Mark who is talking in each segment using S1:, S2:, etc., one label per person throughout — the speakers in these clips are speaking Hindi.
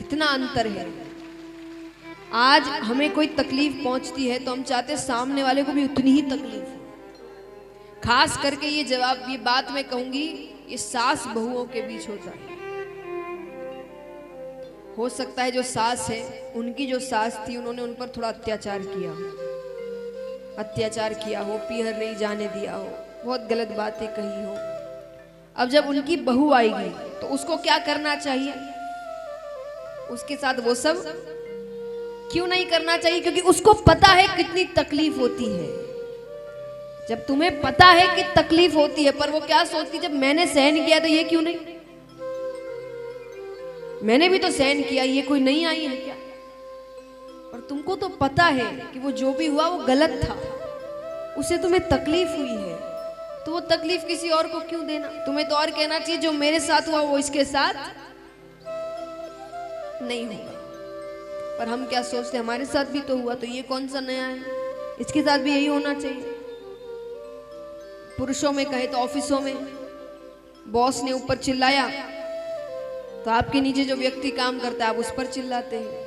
S1: कितना अंतर है। आज हमें कोई तकलीफ पहुंचती है तो हम चाहते सामने वाले को भी उतनी ही तकलीफ हो। खास करके ये बात मैं कहूंगी, ये सास बहुओं के बीच होता है। हो सकता है जो सास है, उनकी जो सास थी उन्होंने उन पर थोड़ा अत्याचार किया हो, पीहर नहीं जाने दिया हो, बहुत गलत बातें कही हो। अब जब उनकी बहू आएगी तो उसको क्या करना चाहिए? उसके साथ वो सब क्यों नहीं करना चाहिए? क्योंकि उसको पता है कितनी तकलीफ होती है। जब तुम्हें पता है कि तकलीफ होती है, पर वो क्या सोचती, जब मैंने सहन किया तो ये क्यों नहीं? मैंने भी तो सहन किया, ये कोई नहीं आई है क्या? और तुमको तो पता है कि वो जो भी हुआ वो गलत था, उसे तुम्हें तकलीफ हुई है, तो वो तकलीफ किसी और को क्यों देना? तुम्हें तो और कहना चाहिए जो मेरे साथ हुआ वो इसके साथ नहीं होगा। पर हम क्या सोचते, हमारे साथ भी तो हुआ, तो ये कौन सा नया है, इसके साथ भी यही होना चाहिए। पुरुषों में कहे तो ऑफिसों में बॉस ने ऊपर चिल्लाया तो आपके नीचे जो व्यक्ति काम करता है आप उस पर चिल्लाते हैं,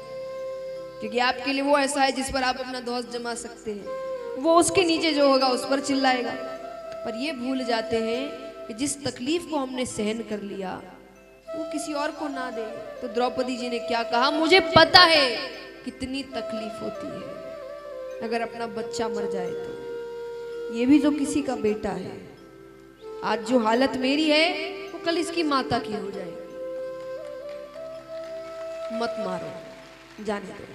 S1: क्योंकि आपके लिए वो ऐसा है जिस पर आप अपना दोष जमा सकते हैं। वो उसके नीचे जो होगा उस पर चिल्लाएगा। पर ये भूल जाते हैं कि जिस तकलीफ को हमने सहन कर लिया वो किसी और को ना दे। तो द्रौपदी जी ने क्या कहा, मुझे पता है कितनी तकलीफ होती है अगर अपना बच्चा मर जाए तो। ये भी तो किसी का बेटा है। आज जो हालत मेरी है वो कल इसकी माता की हो जाएगी। मत मारो, जाने दो।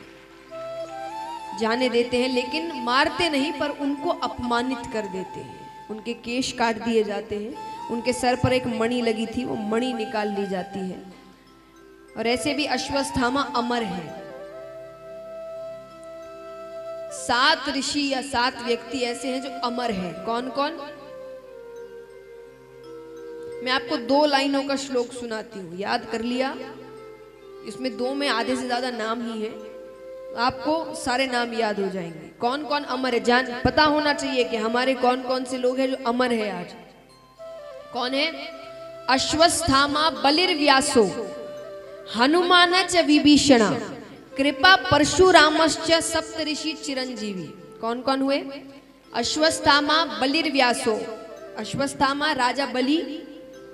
S1: जाने देते हैं लेकिन मारते नहीं, पर उनको अपमानित कर देते हैं। उनके केश काट दिए जाते हैं, उनके सर पर एक मणि लगी थी वो मणि निकाल ली जाती है। और ऐसे भी अश्वत्थामा अमर है। 7 ऋषि या 7 व्यक्ति ऐसे हैं जो अमर हैं। कौन कौन? मैं आपको 2 लाइनों का श्लोक सुनाती हूं, याद कर लिया। इसमें 2 में आधे से ज्यादा नाम ही है, आपको सारे नाम याद हो जाएंगे। कौन कौन अमर है, जान पता होना चाहिए कि हमारे कौन कौन से लोग हैं जो अमर है आज। कौन है? अश्वत्थामा बलिर्व्यासो हनुमान च विभीषण कृपा परशुरामश्च सप्तऋषि चिरंजीवी। कौन कौन हुए? अश्वत्थामा बलिर्व्यासो, अश्वत्थामा राजा बलि,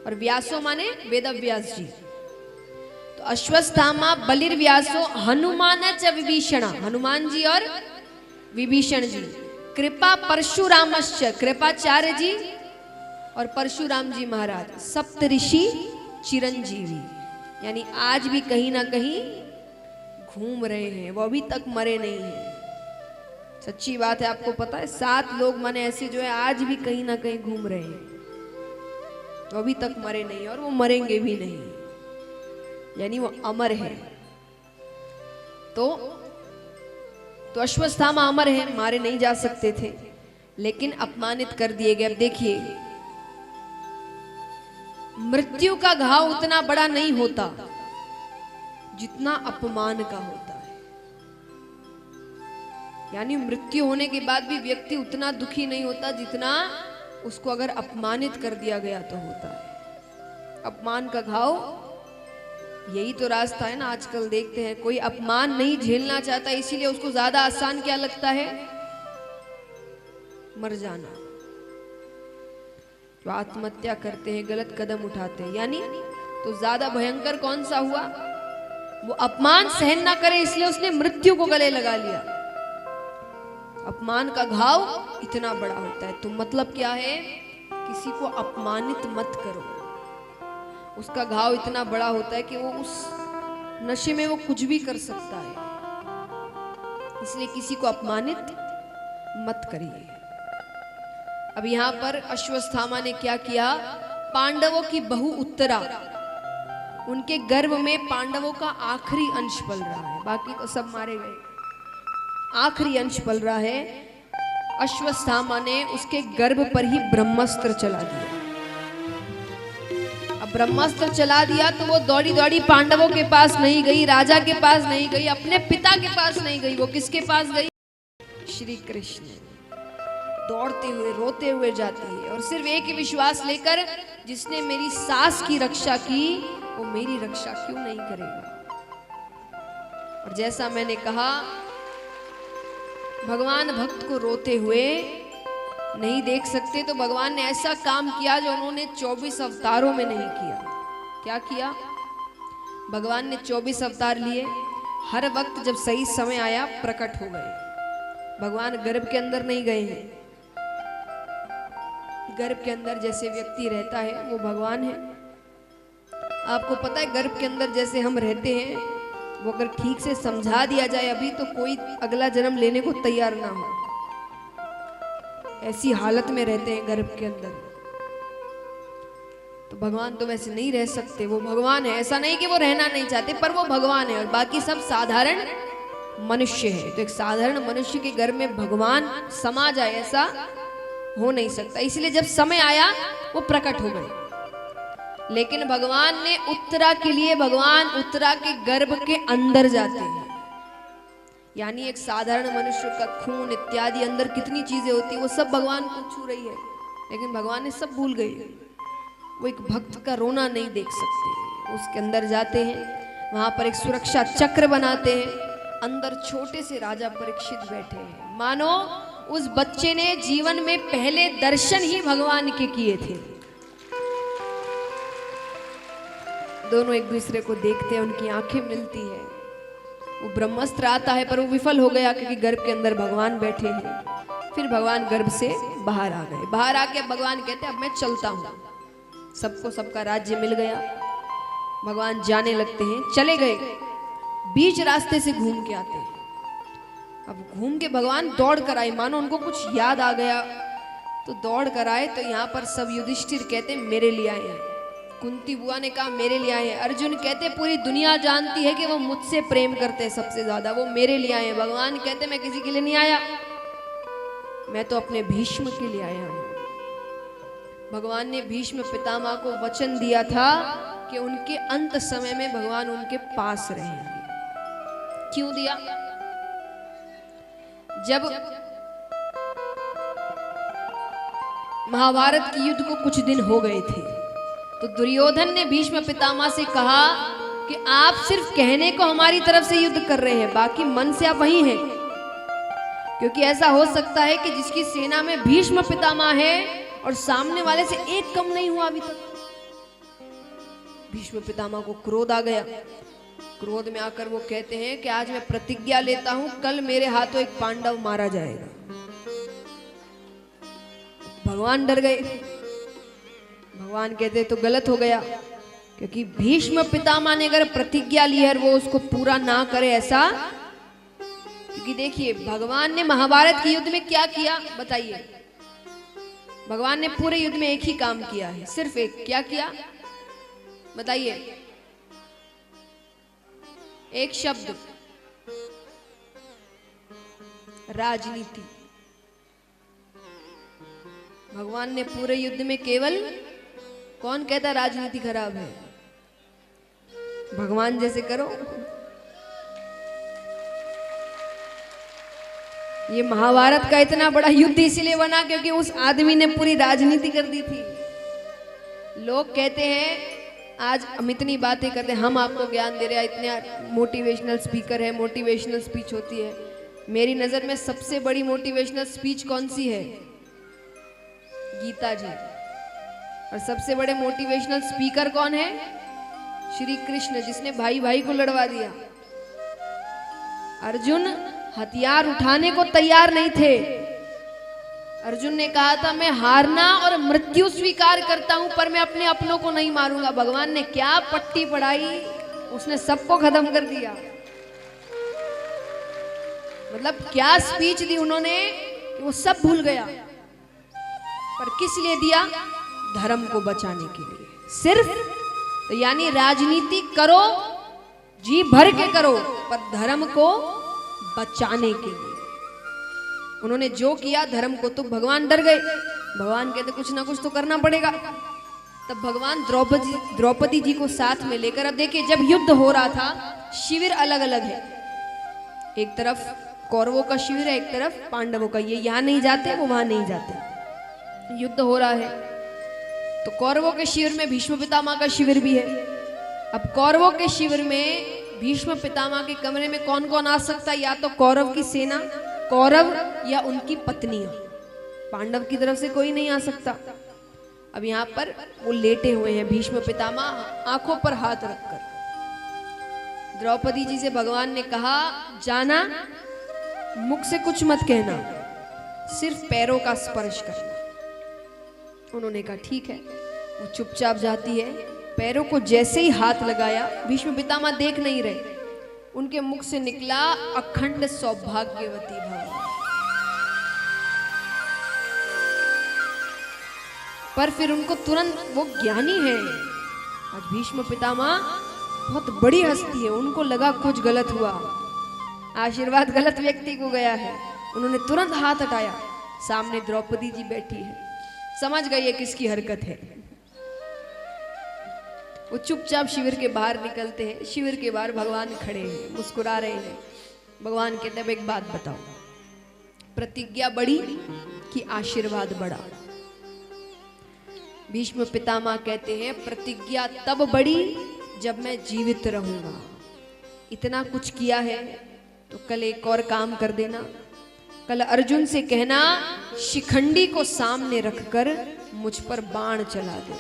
S1: और व्यासो माने वेदव्यास जी। तो अश्वत्थामा बलिर्व्यासो हनुमान च विभीषण, हनुमान जी और विभीषण जी। कृपा परशुरामश्च, कृपाचार्य जी और परशुराम जी महाराज। सप्तऋषि चिरंजीवी, यानी आज भी कहीं ना कहीं घूम रहे हैं, वो अभी तक मरे नहीं हैं। सच्ची बात है, आपको पता है 7 लोग माने ऐसे जो है आज भी कहीं ना कहीं घूम रहे हैं, वो अभी तक मरे नहीं और वो मरेंगे भी नहीं, यानी वो अमर है। तो अश्वत्थामा अमर है, मारे नहीं जा सकते थे लेकिन अपमानित कर दिए गए। अब देखिए, मृत्यु का घाव उतना बड़ा नहीं होता जितना अपमान का होता है। यानी मृत्यु होने के बाद भी व्यक्ति उतना दुखी नहीं होता जितना उसको अगर अपमानित कर दिया गया तो होता है। अपमान का घाव, यही तो रास्ता है ना। आजकल देखते हैं कोई अपमान नहीं झेलना चाहता, इसीलिए उसको ज्यादा आसान क्या लगता है? मर जाना। तो आत्महत्या करते हैं, गलत कदम उठाते हैं। यानी तो ज्यादा भयंकर कौन सा हुआ? वो अपमान सहन ना करे इसलिए उसने मृत्यु को गले लगा लिया। अपमान का घाव इतना बड़ा होता है। तो मतलब क्या है? किसी को अपमानित मत करो। उसका घाव इतना बड़ा होता है कि वो उस नशे में वो कुछ भी कर सकता है, इसलिए किसी को अपमानित मत करिए। अब यहां पर अश्वत्थामा ने क्या किया? पांडवों की बहु उत्तरा, उनके गर्भ में पांडवों का आखिरी अंश पल रहा है, बाकी तो सब मारे गए, आखिरी अंश पल रहा है। अश्वत्थामा ने उसके गर्भ पर ही ब्रह्मास्त्र चला दिया। अब ब्रह्मास्त्र चला दिया तो वो दौड़ी दौड़ी पांडवों के पास नहीं गई, राजा के पास नहीं गई, अपने पिता के पास नहीं गई। वो किसके पास गई? श्री कृष्ण। दौड़ते हुए रोते हुए जाती है और सिर्फ एक ही विश्वास लेकर, जिसने मेरी सास की रक्षा की वो मेरी रक्षा क्यों नहीं करेगा। और जैसा मैंने कहा, भगवान भक्त को रोते हुए नहीं देख सकते, तो भगवान ने ऐसा काम किया जो उन्होंने 24 अवतारों में नहीं किया। क्या किया? भगवान ने 24 अवतार लिए, हर वक्त जब सही समय आया प्रकट हो गए। भगवान गर्भ के अंदर नहीं गए हैं। गर्भ के अंदर जैसे व्यक्ति रहता है वो भगवान है। आपको पता है गर्भ के अंदर जैसे हम रहते हैं, वो अगर ठीक से समझा दिया जाए अभी, तो कोई अगला जन्म लेने को तैयार ना हो, ऐसी हालत में रहते हैं गर्भ के अंदर। तो भगवान तो वैसे नहीं रह सकते, वो भगवान है। ऐसा नहीं कि वो रहना नहीं चाहते, पर वो भगवान है और बाकी सब साधारण मनुष्य है। तो एक साधारण मनुष्य के घर में भगवान समा जाए, ऐसा हो नहीं सकता। इसलिए जब समय आया वो प्रकट हो गए। लेकिन भगवान ने उत्तरा के लिए, भगवान उत्तरा के गर्भ के अंदर जाते हैं। यानी एक साधारण मनुष्य का खून इत्यादि अंदर कितनी चीजें होती है, वो सब भगवान को छू रही है, लेकिन भगवान ने सब भूल गए। वो एक भक्त का रोना नहीं देख सकते, उसके अंदर जाते हैं। वहां पर एक सुरक्षा चक्र बनाते हैं, अंदर छोटे से राजा परीक्षित बैठे हैं। मानो उस बच्चे ने जीवन में पहले दर्शन ही भगवान के किए थे। दोनों एक दूसरे को देखते हैं, उनकी आंखें मिलती है। वो ब्रह्मास्त्र आता है पर वो विफल हो गया, क्योंकि गर्भ के अंदर भगवान बैठे हैं। फिर भगवान गर्भ से बाहर आ गए। बाहर आके भगवान कहते अब मैं चलता हूं। सबको सबका राज्य मिल गया, भगवान जाने लगते हैं। चले गए, बीच रास्ते से घूम के आते हैं। अब घूम के भगवान दौड़ कर आए, मानो उनको कुछ याद आ गया तो दौड़ कर आए। तो यहाँ पर सब युधिष्ठिर कहते मेरे लिए आए हैं। कुंती बुआ ने कहा मेरे लिए आए हैं। अर्जुन कहते पूरी दुनिया जानती है कि वो मुझसे प्रेम करते हैं सबसे ज्यादा, वो मेरे लिए आए हैं। भगवान कहते मैं किसी के लिए नहीं आया, मैं तो अपने भीष्म के लिए आया हूं। भगवान ने भीष्म पितामह को वचन दिया था कि उनके अंत समय में भगवान उनके पास रहेंगे। क्यों दिया? जब महाभारत की युद्ध को कुछ दिन हो गए थे, तो दुर्योधन ने भीष्म पितामह से कहा कि आप सिर्फ कहने को हमारी तरफ से युद्ध कर रहे हैं, बाकी मन से आप वही हैं। क्योंकि ऐसा हो सकता है कि जिसकी सेना में भीष्म पितामह है और सामने वाले से एक कम नहीं हुआ अभी तक। भीष्म पितामह को क्रोध आ गया। क्रोध में आकर वो कहते हैं कि आज मैं प्रतिज्ञा लेता हूं, कल मेरे हाथों एक पांडव मारा जाएगा। भगवान डर गए। भगवान कहते तो गलत हो गया, क्योंकि भीष्म पितामह ने अगर प्रतिज्ञा ली है और वो उसको पूरा ना करे, ऐसा। क्योंकि देखिए भगवान ने महाभारत के युद्ध में क्या किया बताइए। भगवान ने पूरे युद्ध में एक ही काम किया है, सिर्फ एक। क्या किया बताइए? एक शब्द, राजनीति। भगवान ने पूरे युद्ध में केवल, कौन कहता राजनीति खराब है? भगवान जैसे करो। ये महाभारत का इतना बड़ा युद्ध इसलिए बना क्योंकि उस आदमी ने पूरी राजनीति कर दी थी। लोग कहते हैं आज हम इतनी बातें करते हैं, हम आपको ज्ञान दे रहे हैं, इतने मोटिवेशनल स्पीकर है, मोटिवेशनल स्पीच होती है। मेरी नजर में सबसे बड़ी मोटिवेशनल स्पीच कौन सी है? गीता जी। और सबसे बड़े मोटिवेशनल स्पीकर कौन है? श्री कृष्ण, जिसने भाई भाई को लड़वा दिया। अर्जुन हथियार उठाने को तैयार नहीं थे। अर्जुन ने कहा था मैं हारना और मृत्यु स्वीकार करता हूं, पर मैं अपने अपनों को नहीं मारूंगा। भगवान ने क्या पट्टी पढ़ाई, उसने सबको खत्म कर दिया। मतलब क्या स्पीच दी उन्होंने कि वो सब भूल गया। पर किस लिए दिया? धर्म को बचाने के लिए सिर्फ। तो यानी राजनीति करो, जी भर के करो, पर धर्म को बचाने के लिए उन्होंने जो किया धर्म को। तो भगवान डर गए। भगवान कहते कुछ ना कुछ तो करना पड़ेगा। तब भगवान द्रौपदी जी को साथ में लेकर, अब देखिए जब युद्ध हो रहा था, शिविर अलग अलग है। एक तरफ कौरवों का शिविर है, एक तरफ पांडवों का। ये यहाँ नहीं जाते, वो वहां नहीं जाते। युद्ध हो रहा है तो कौरवों के शिविर में भीष्म पितामह का शिविर भी है। अब कौरवों के शिविर में भीष्म पितामह के कमरे में कौन कौन आ सकता है? या तो कौरव की सेना, कौरव या उनकी पत्नियां। पांडव की तरफ से कोई नहीं आ सकता। अब यहाँ पर वो लेटे हुए हैं भीष्म पितामह, आंखों पर हाथ रखकर। द्रौपदी जी से भगवान ने कहा, जाना, मुख से कुछ मत कहना, सिर्फ पैरों का स्पर्श करना। उन्होंने कहा ठीक है। वो चुपचाप जाती है, पैरों को जैसे ही हाथ लगाया, भीष्म पितामह देख नहीं रहे, उनके मुख से निकला अखंड सौभाग्यवती भव। पर फिर उनको तुरंत, वो ज्ञानी है, आज भीष्म पितामह बहुत बड़ी हस्ती है, उनको लगा कुछ गलत हुआ, आशीर्वाद गलत व्यक्ति को गया है। उन्होंने तुरंत हाथ हटाया। सामने द्रौपदी जी बैठी है, समझ गई है किसकी हरकत है। वो चुपचाप शिविर के बाहर निकलते हैं। शिविर के बाहर भगवान खड़े हैं, मुस्कुरा रहे हैं। भगवान कहते हैं, एक बात बताओ, प्रतिज्ञा बड़ी कि आशीर्वाद बड़ा? भीष्म पितामह कहते हैं, प्रतिज्ञा तब बड़ी जब मैं जीवित रहूंगा। इतना कुछ किया है तो कल एक और काम कर देना। कल अर्जुन से कहना, शिखंडी को सामने रखकर मुझ पर बाण चला दे।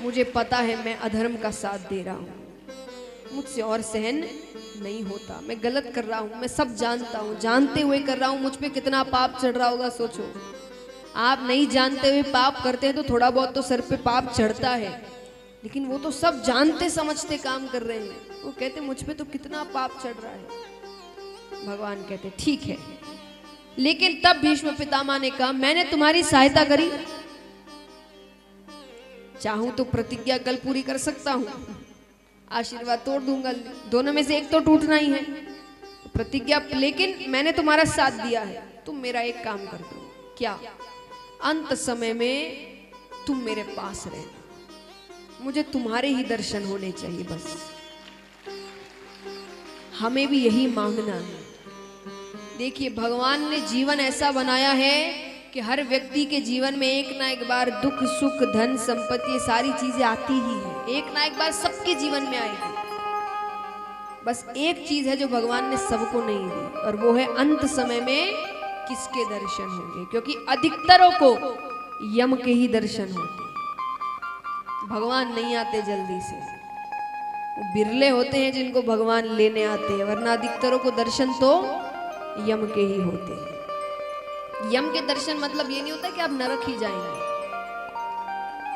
S1: मुझे पता है मैं अधर्म का साथ दे रहा हूं, मुझसे और सहन नहीं होता, मैं गलत कर रहा हूं, मैं सब जानता हूं, जानते हुए कर रहा हूं। मुझ पे कितना पाप चढ़ रहा होगा सोचो। आप नहीं जानते हुए पाप करते हैं तो थोड़ा बहुत तो सर पे पाप चढ़ता है, लेकिन वो तो सब जानते समझते काम कर रहे हैं। वो कहते मुझ पे तो कितना पाप चढ़ रहा है। भगवान कहते ठीक है, लेकिन तब भीष्म पितामह ने कहा, मैंने तुम्हारी सहायता करी, चाहूं तो प्रतिज्ञा कल पूरी कर सकता हूं, आशीर्वाद तोड़ दूंगा, दोनों में से एक तो टूटना ही है प्रतिज्ञा, लेकिन मैंने तुम्हारा साथ दिया है, तुम मेरा एक काम कर दो। क्या? अंत समय में तुम मेरे पास रहना, मुझे तुम्हारे ही दर्शन होने चाहिए, बस। हमें भी यही मांगना है। देखिए, भगवान ने जीवन ऐसा बनाया है कि हर व्यक्ति के जीवन में एक ना एक बार दुख सुख धन संपत्ति ये सारी चीजें आती ही है, एक ना एक बार सबके जीवन में आएगी। बस एक चीज है जो भगवान ने सबको नहीं दी, और वो है अंत समय में किसके दर्शन होंगे, क्योंकि अधिकतरों को यम के ही दर्शन होते, भगवान नहीं आते जल्दी से। वो बिरले होते हैं जिनको भगवान लेने आते हैं, वरना अधिकतरों को दर्शन तो यम के ही होते हैं। यम के दर्शन मतलब ये नहीं होता कि आप नरक ही जाएंगे।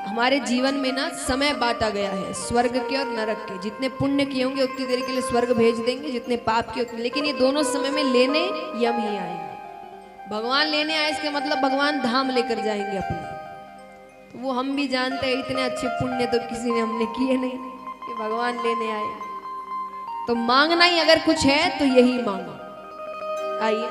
S1: हमारे जीवन में ना समय बांटा गया है स्वर्ग के और नरक के। जितने पुण्य किए होंगे उतनी देर के लिए स्वर्ग भेज देंगे, जितने पाप किए उतने, लेकिन ये दोनों समय में लेने यम ही आएंगे। भगवान लेने आए इसके मतलब भगवान धाम लेकर जाएंगे अपने। तो वो हम भी जानते हैं, इतने अच्छे पुण्य तो किसी ने हमने किए नहीं कि भगवान लेने आए। तो मांगना ही अगर कुछ है तो यही मांगो। आइए